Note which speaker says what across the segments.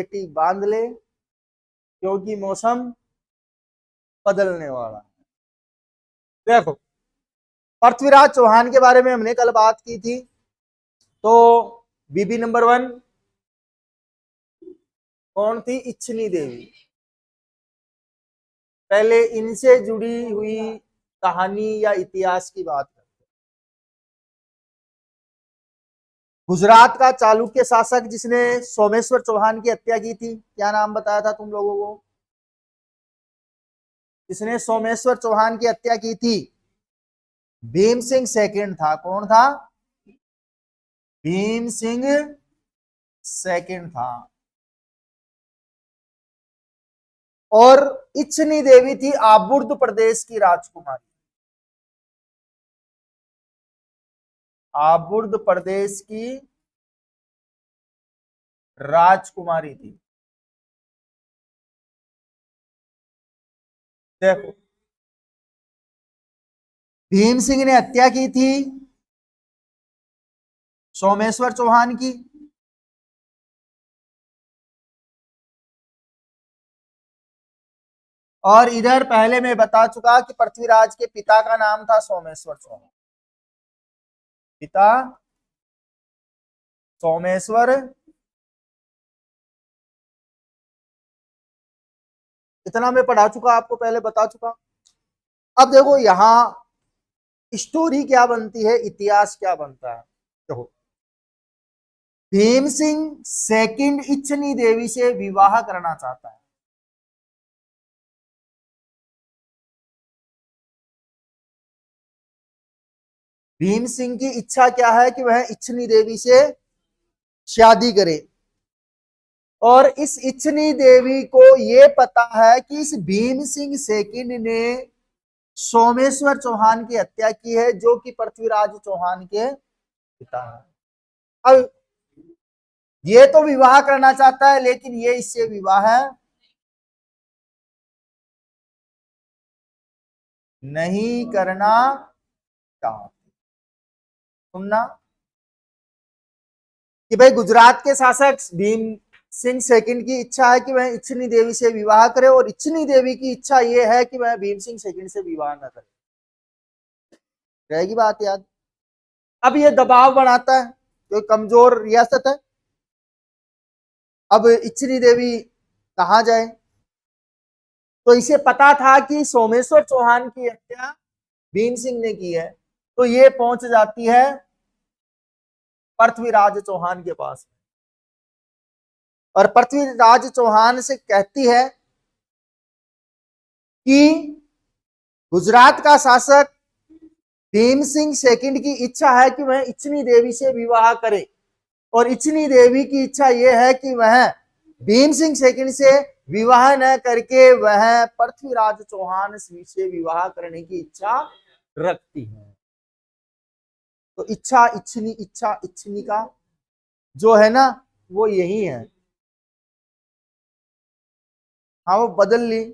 Speaker 1: पेटी बांध ले, क्योंकि मौसम बदलने वाला है। देखो, पृथ्वीराज चौहान के बारे में हमने कल बात की थी। तो बीबी नंबर 1 कौन थी? इच्छनी देवी। पहले इनसे जुड़ी हुई कहानी या इतिहास की बात करते हैं। गुजरात का चालुक्य शासक जिसने सोमेश्वर चौहान की हत्या की थी, क्या नाम बताया था तुम लोगों को? जिसने सोमेश्वर चौहान की हत्या की थी, भीम सिंह सेकंड था। कौन था? भीम सिंह सेकंड था। और इच्छनी देवी थी आबुर्द प्रदेश की राजकुमारी। आबुर्द प्रदेश की राजकुमारी थी। देखो, भीम सिंह ने हत्या की थी सोमेश्वर चौहान की। और इधर पहले मैं बता चुका कि पृथ्वीराज के पिता का नाम था सोमेश्वर चौहान। पिता सोमेश्वर, इतना मैं पढ़ा चुका, आपको पहले बता चुका। अब देखो यहां स्टोरी क्या बनती है, इतिहास क्या बनता है। देखो, भीम सिंह सेकंड इच्छनी देवी से विवाह करना चाहता है। भीम सिंह की इच्छा क्या है कि वह इच्छनी देवी से शादी करे। और इस इच्छनी देवी को यह पता है कि इस भीम सिंह सेकंड ने सोमेश्वर चौहान की हत्या की है, जो कि पृथ्वीराज चौहान के पिता है। अब ये तो विवाह करना चाहता है, लेकिन ये इससे विवाह नहीं करना चाहता। सुनना कि भाई, गुजरात के शासक भीम सिंह सेकंड की इच्छा है कि वह इच्छनी देवी से विवाह करे, और इच्छनी देवी की इच्छा यह है कि वह भीम सिंह सेकंड से विवाह न करे। रहेगी बात याद। अब ये दबाव बनाता है, जो कमजोर रियासत है। अब इच्छनी देवी कहां जाए? तो इसे पता था कि सोमेश्वर चौहान की हत्या भीम सिंह ने की है, तो ये पहुंच जाती है पृथ्वीराज चौहान के पास। और पृथ्वीराज चौहान से कहती है कि गुजरात का शासक भीम सिंह सेकंड की इच्छा है कि वह इच्छनी देवी से विवाह करे, और इच्छनी देवी की इच्छा यह है कि वह भीम सिंह सेकंड से विवाह न करके वह पृथ्वीराज चौहान से विवाह करने की इच्छा रखती है। तो इच्छा इच्छनी का जो है ना, वो यही है। हाँ, वो बदल ली।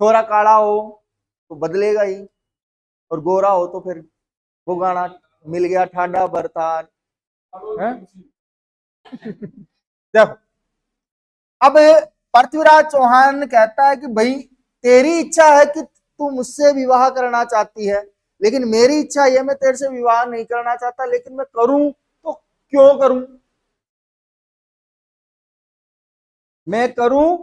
Speaker 1: थोड़ा काला हो तो बदलेगा ही, और गोरा हो तो फिर वो गाना मिल गया ठांडा बरतान। देखो, अब पृथ्वीराज चौहान कहता है कि भाई, तेरी इच्छा है कि तू मुझसे विवाह करना चाहती है, लेकिन मेरी इच्छा यह, मैं तेरे से विवाह नहीं करना चाहता, लेकिन मैं करूं तो क्यों करूं? मैं करूं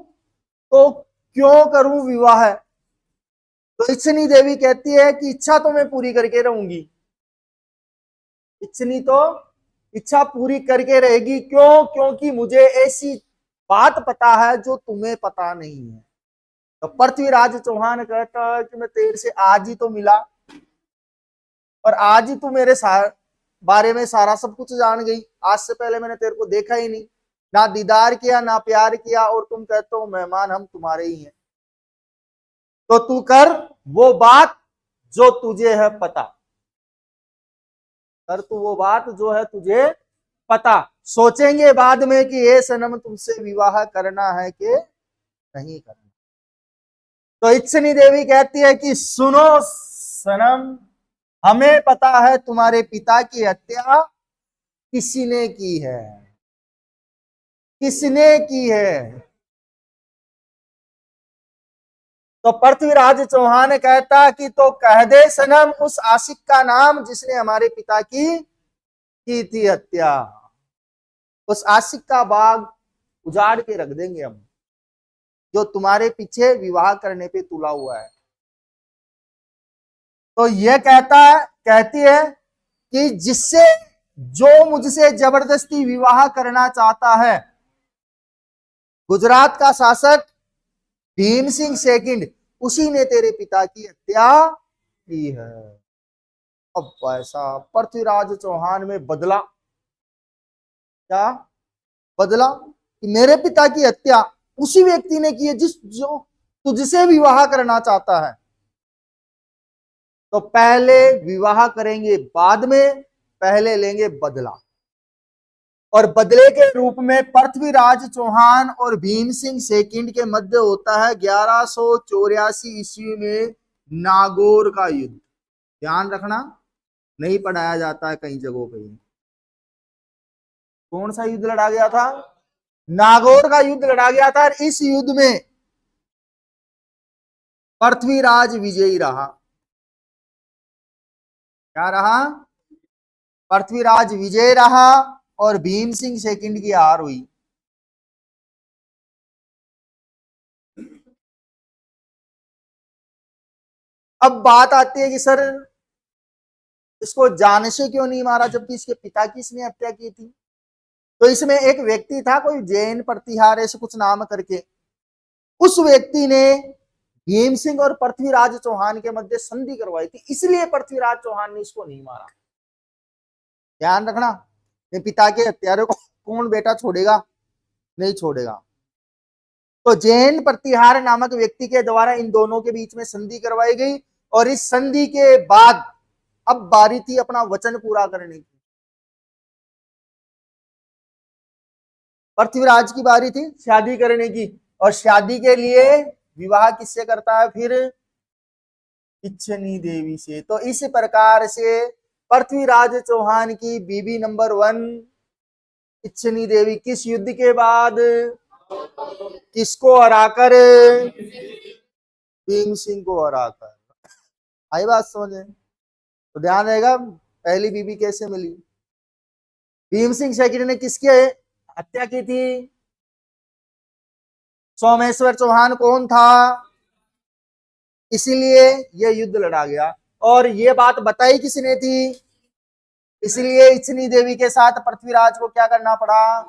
Speaker 1: तो क्यों करूं विवाह? तो इच्छनी देवी कहती है कि इच्छा तो मैं पूरी करके रहूंगी। इच्छनी तो इच्छा पूरी करके रहेगी। क्यों? क्योंकि मुझे ऐसी बात पता है जो तुम्हें पता नहीं है। तो पृथ्वीराज चौहान कहता है कि मैं तेरे से आज ही तो मिला, और आज ही तू मेरे बारे में सारा सब कुछ जान गई। आज से पहले मैंने तेरे को देखा ही नहीं, ना दीदार किया, ना प्यार किया, और तुम कहते हो मेहमान हम तुम्हारे ही हैं। तो तू कर वो बात जो तुझे है पता। कर तू वो बात जो है तुझे पता। सोचेंगे बाद में कि ये सनम तुमसे विवाह करना है कि नहीं करना। तो इच्छनी देवी कहती है कि सुनो सनम, हमें पता है तुम्हारे पिता की हत्या किसी ने की है। किसने की है? तो पृथ्वीराज चौहान कहता कि तो कह दे सनम उस आशिक का नाम जिसने हमारे पिता की थी हत्या। उस आशिक का बाग उजाड़ के रख देंगे हम, जो तुम्हारे पीछे विवाह करने पे तुला हुआ है। तो यह कहती है कि जिससे जो मुझसे जबरदस्ती विवाह करना चाहता है, गुजरात का शासक भीम सिंह सेकंड, उसी ने तेरे पिता की हत्या की है। अब ऐसा पृथ्वीराज चौहान में बदला, क्या बदला कि मेरे पिता की हत्या उसी व्यक्ति ने की है जिस जो तुझसे विवाह करना चाहता है। तो पहले विवाह करेंगे, बाद में पहले लेंगे बदला। और बदले के रूप में पृथ्वीराज चौहान और भीम सिंह सेकंड के मध्य होता है 1184 ईस्वी में नागौर का युद्ध। ध्यान रखना, नहीं पढ़ाया जाता है कई जगहों पे। कौन सा युद्ध लड़ा गया था? नागौर का युद्ध लड़ा गया था। और इस युद्ध में पृथ्वीराज विजयी रहा। क्या रहा? पृथ्वीराज विजय रहा और भीम सिंह सेकंड की हार हुई। अब बात आती है कि सर इसको जान से क्यों नहीं मारा, जबकि इसके पिता की इसने हत्या की थी। तो इसमें एक व्यक्ति था, कोई जैन प्रतिहार ऐसे कुछ नाम करके, उस व्यक्ति ने भीम सिंह और पृथ्वीराज चौहान के मध्य संधि करवाई थी, इसलिए पृथ्वीराज चौहान ने इसको नहीं मारा। ध्यान रखना, पिता के हत्यारे को कौन बेटा छोड़ेगा? नहीं छोड़ेगा। तो जैन प्रतिहार नामक व्यक्ति के द्वारा इन दोनों के बीच में संधि करवाई गई। और इस संधि के बाद अब बारी थी अपना वचन पूरा करने की। पृथ्वीराज की बारी थी शादी करने की, और शादी के लिए विवाह किससे करता है फिर? इच्छनी देवी से। तो इस प्रकार से पृथ्वीराज चौहान की बीबी नंबर 1 इच्छनी देवी किस युद्ध के बाद किसको हराकर? भीम सिंह को हराकर। आई बात समझे? तो ध्यान रहेगा पहली बीबी कैसे मिली। भीम सिंह सेकंड ने किसकी हत्या की थी? सोमेश्वर चौहान कौन था? इसीलिए यह युद्ध लड़ा गया। और यह बात बताई किसने थी? इसलिए इच्छनी देवी के साथ पृथ्वीराज को क्या करना पड़ा?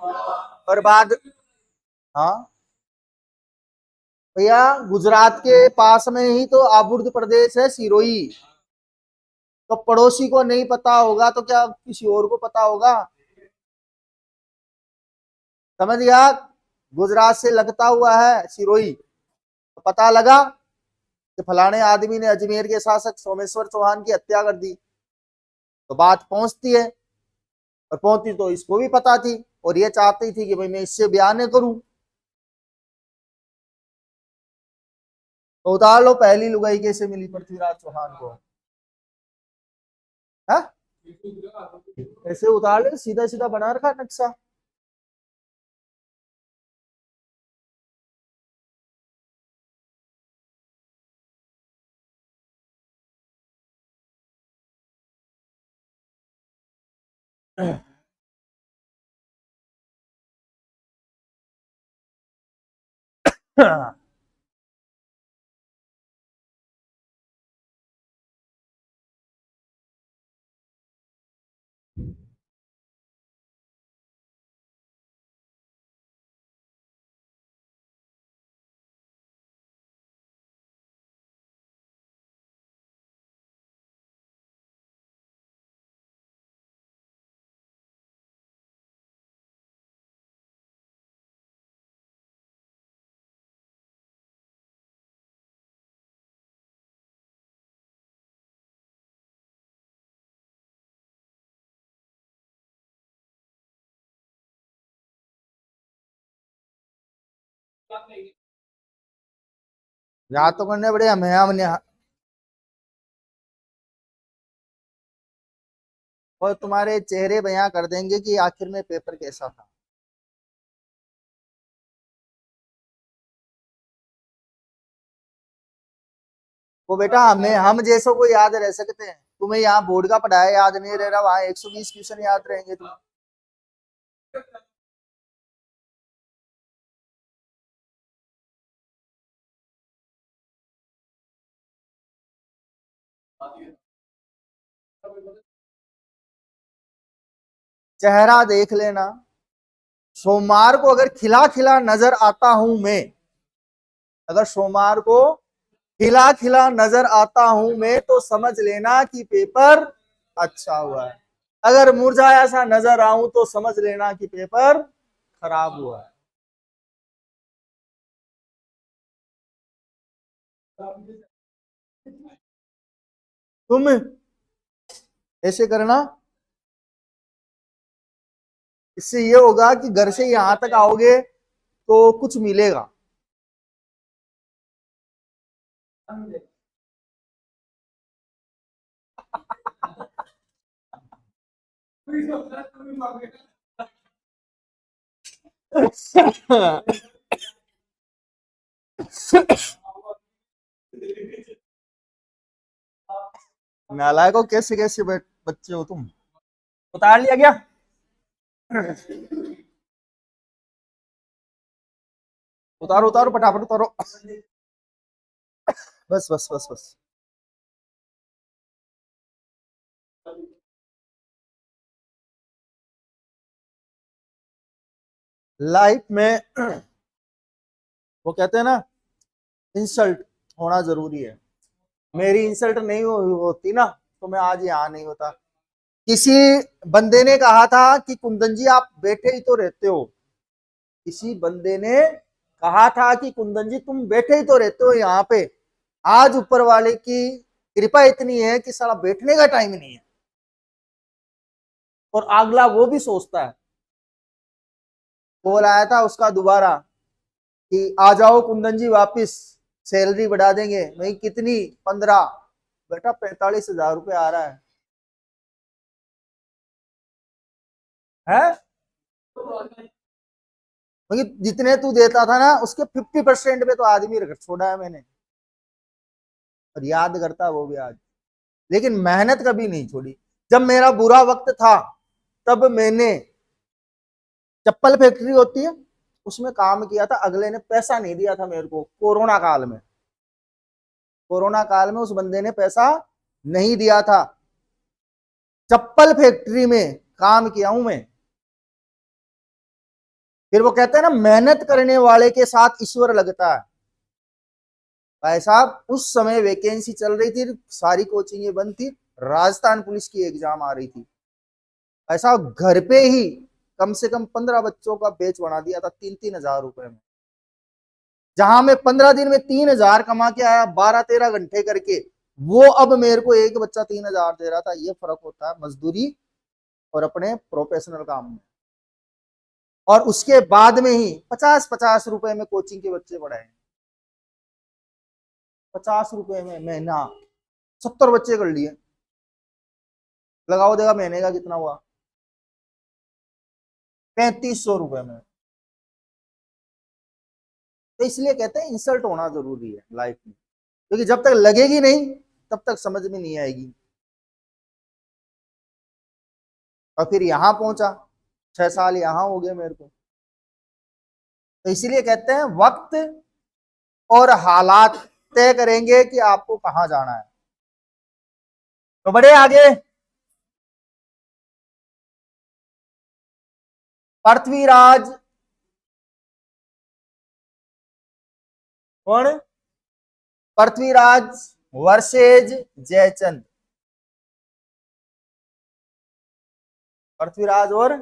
Speaker 1: और बाद, हाँ भैया, गुजरात के पास में ही तो आबुर्द प्रदेश है, सिरोही। तो पड़ोसी को नहीं पता होगा तो क्या किसी और को पता होगा? समझ गया? गुजरात से लगता हुआ है सिरोही। तो पता लगा कि फलाने आदमी ने अजमेर के शासक सोमेश्वर चौहान की हत्या कर दी। तो बात पहुंचती है, और पहुंचती तो इसको भी पता थी, और ये चाहती थी कि भाई मैं इससे ब्याह न करूं। तो उतार लो पहली लुगाई कैसे मिली पृथ्वीराज चौहान को। है ऐसे उतार ले, सीधा सीधा बना रखा नक्शा। याद तो करने बड़े हमें हमने। और तुम्हारे चेहरे बयां कर देंगे कि आखिर में पेपर कैसा था। वो बेटा हम जैसों को याद रह सकते हैं, तुम्हें यहाँ बोर्ड का पढ़ाया याद नहीं रह रहा, वहां 120 क्वेश्चन याद रहेंगे तुम्हें। चेहरा देख लेना, सोमवार को अगर खिला खिला नजर आता हूं मैं, अगर सोमवार को खिला खिला नजर आता हूं मैं तो समझ लेना कि पेपर अच्छा हुआ है, अगर मुरझाया सा नजर आऊं तो समझ लेना कि पेपर खराब हुआ है। तुम ऐसे करना, इससे ये होगा कि घर से यहां तक आओगे तो कुछ मिलेगा। नालायकों, कैसे कैसे बच्चे हो तुम। उतार लिया क्या? उतारो उतारो फटाफट उतारो। बस बस बस बस। लाइफ में वो कहते हैं ना, इंसल्ट होना जरूरी है। मेरी इंसल्ट नहीं होती ना तो मैं आज यहाँ नहीं होता। किसी बंदे ने कहा था कि कुंदन जी आप बैठे ही तो रहते हो, किसी बंदे ने कहा था कि कुंदन जी तुम बैठे ही तो रहते हो यहाँ पे, आज ऊपर वाले की कृपा इतनी है कि साला बैठने का टाइम नहीं है। और अगला वो भी सोचता है, कॉल आया था उसका दोबारा कि आ जाओ कुंदन जी वापिस, सैलरी बढ़ा देंगे। नहीं कितनी? 15। बेटा 45,000 रुपये आ रहा है? जितने तू देता था ना उसके 50% पे तो आदमी रख छोड़ा है मैंने, और याद करता वो भी आज। लेकिन मेहनत कभी नहीं छोड़ी। जब मेरा बुरा वक्त था तब मैंने, चप्पल फैक्ट्री होती है उसमें काम किया था, अगले ने पैसा नहीं दिया था मेरे को कोरोना काल में। कोरोना काल में उस बंदे ने पैसा नहीं दिया था। चप्पल फैक्ट्री में काम किया हूं मैं। फिर वो कहते हैं ना, मेहनत करने वाले के साथ ईश्वर लगता है। भाई साहब उस समय वैकेंसी चल रही थी, सारी कोचिंगें बंद थी, राजस्थान पुलिस की एग्जाम आ रही थी। ऐसा घर पे ही कम से कम 15 बच्चों का बैच बना दिया था 3-3 हजार रुपए में। जहां मैं 15 दिन में 3 हजार कमा के आया 12-13 घंटे करके, वो अब मेरे को एक बच्चा 3 हजार दे रहा था। ये फर्क होता है मजदूरी और अपने प्रोफेशनल काम में। और उसके बाद में ही 50-50 रुपए में कोचिंग के बच्चे पढ़ाए। 50 रुपए में महीना 70 बच्चे कर लिए। लगाओ देगा महीने का कितना हुआ? 3500 रुपए में। तो इसलिए कहते हैं इंसल्ट होना जरूरी है लाइफ में, क्योंकि जब तक लगेगी नहीं तब तक समझ में नहीं आएगी। और फिर यहां पहुंचा, 6 साल यहां हो गए मेरे को। तो इसीलिए कहते हैं वक्त और हालात तय करेंगे कि आपको कहां जाना है। तो बढ़े आगे। पृथ्वीराज कौन? पृथ्वीराज वर्सेज जयचंद। पृथ्वीराज और